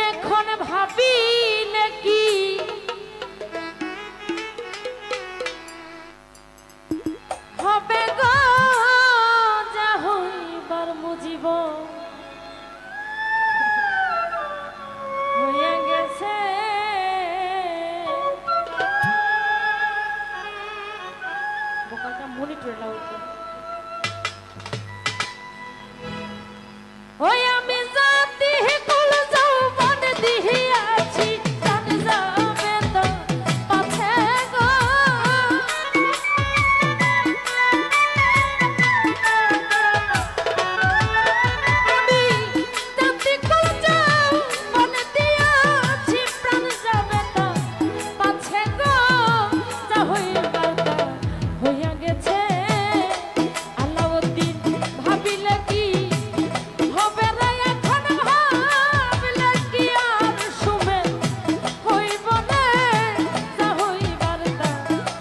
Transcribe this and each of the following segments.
এখন ভাবিলে কি হবে গো যা হইবার মুজিব হয়ে গেছে বোকালটা মনিটরে লাগাও ওই আমি জাতি কুল যৌবন দিহিয়াছি জান যাবে তো পাছে গো আমি জাতি কুল যৌবন দিয়াছি প্রাণ যাবে তো পাছে গো যা হইবার তা হইয়া গেছে আল্লাউদ্দিন ভাবিলে কি হবে রে এখন ভাবলে কি আর শুবে হইব না যা হইবার তা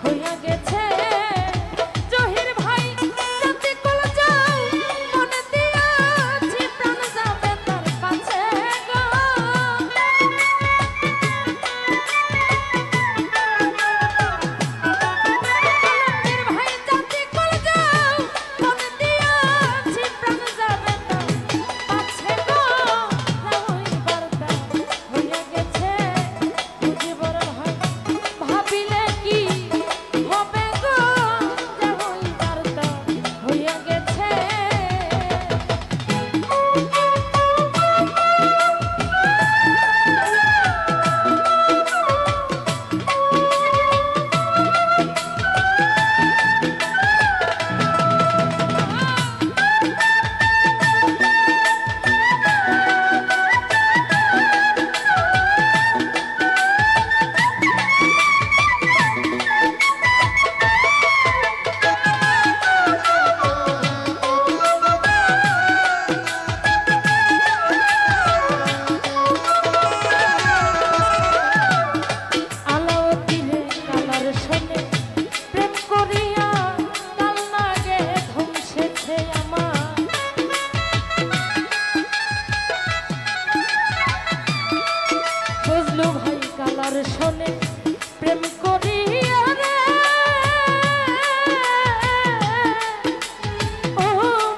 হইয়া গেছে জহির ভাই জাতি কুল যাও মনে দিয়াছি প্রাণ যাবে তার পাছে গো জহির ভাই জাতি কুল যাও মনে দিয়াছি প্রাণ যাবে তার পাছে গো যা হইবার তা হইয়া গেছে মুজিবর ভাই ভাবিলে কি হবে গো যা হইবার তা হইয়া গেছে আলাউদ্দিনে কালার শোনে প্রেম করিয়া কাল নাগে ধ্বংসেছে আমার ফজলু ভাই কালার শোনে প্রেম করিয়া রে ও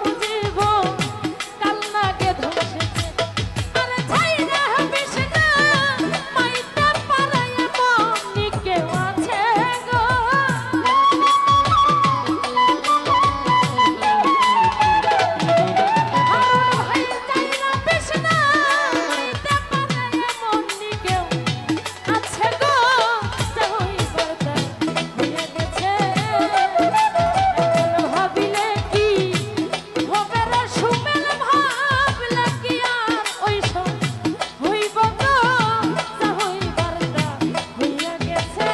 মুজিব কাল নাগে ধ্বংসেছে আরে ছাই না হবিস না মাইতা পারায়া মনি কেউ আছে গো ভাই ছাই না হবিস না মাইতা পারায়া মনি কেউ আছে গো যা হইবার তা হইয়া গেছে এখন ভাবিলে কি হবে রে সুমেল ভাবলে কি আর ওই সব হইব গো যা হইবার তা হইয়া গেছে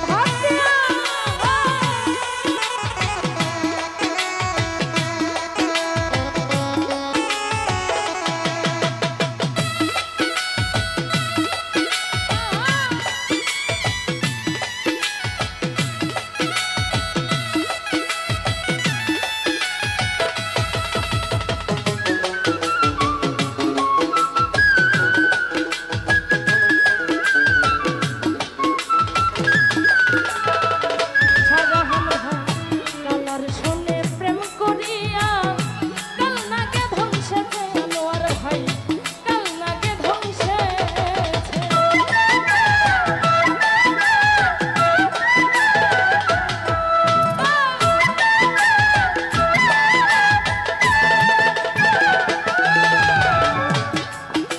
ভাবিয়া শাহজাহান ভাই কালার শোনে প্রেম করিয়া কাল নাগে ধ্বংসেছে আনোয়ার ভাই কাল নাগে ধ্বংসেছে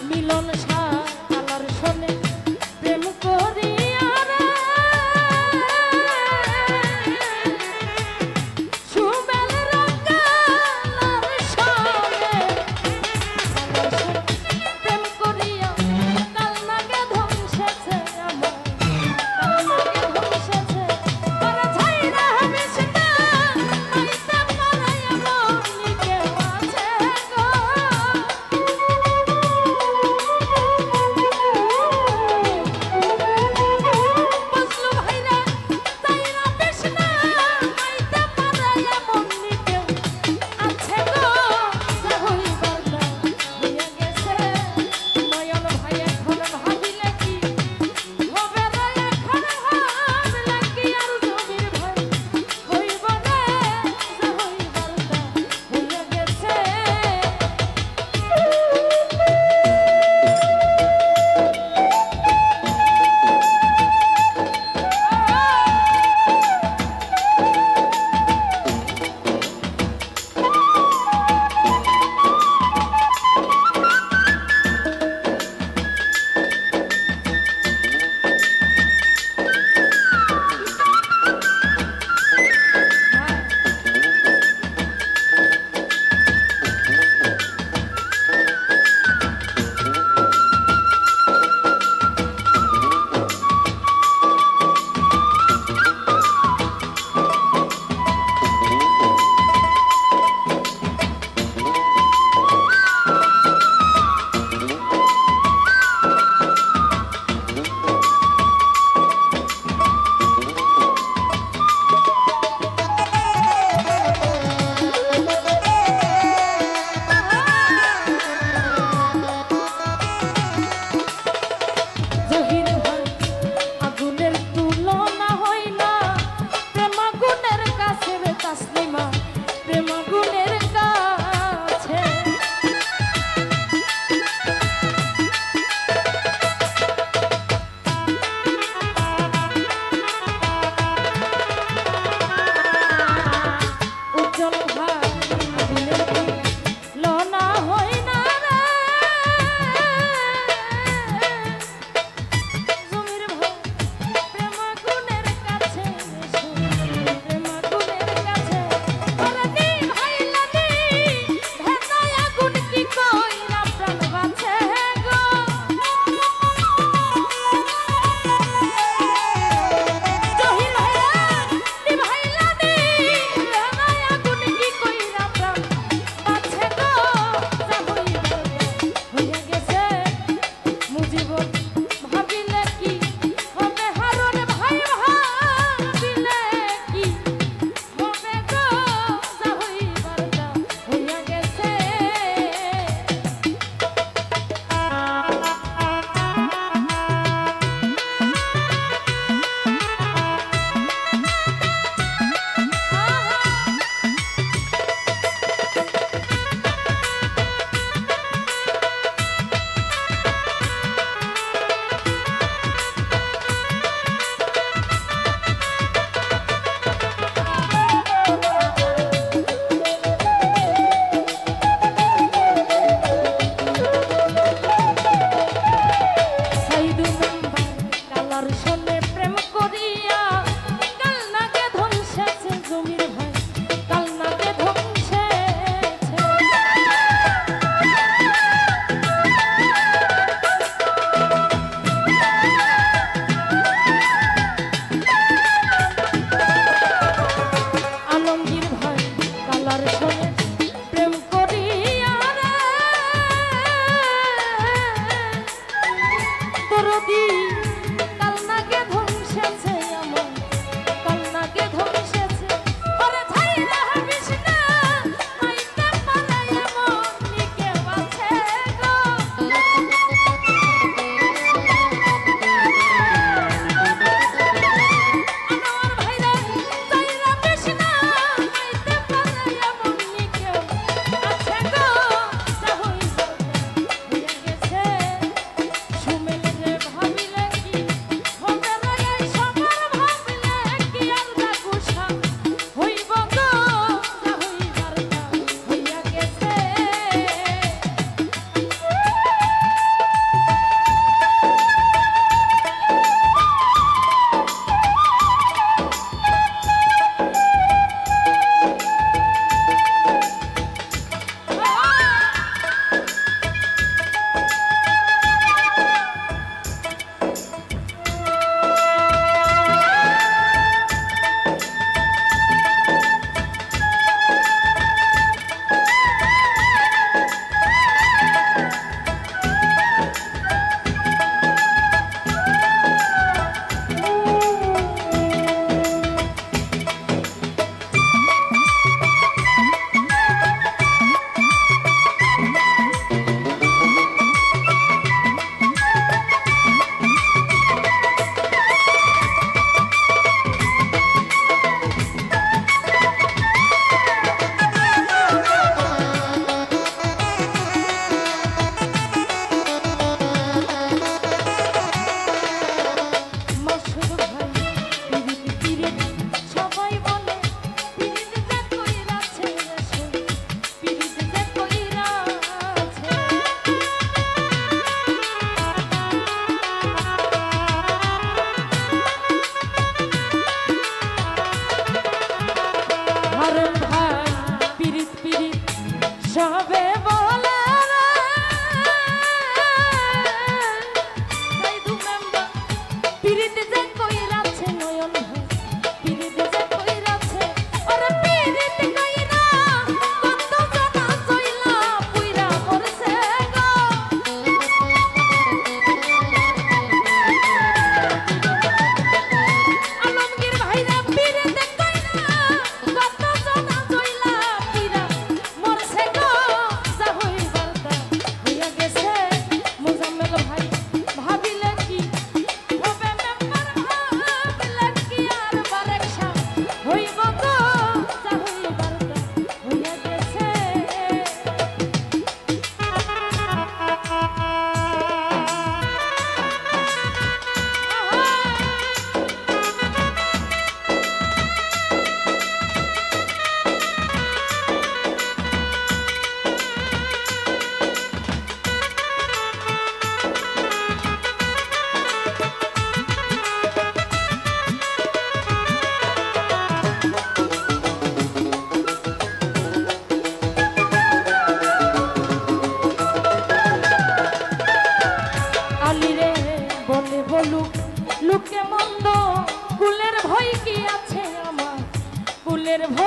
মিলন শাহ কালার শোনে প্রেম করিয়া রে সুমেল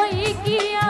হই গিয়া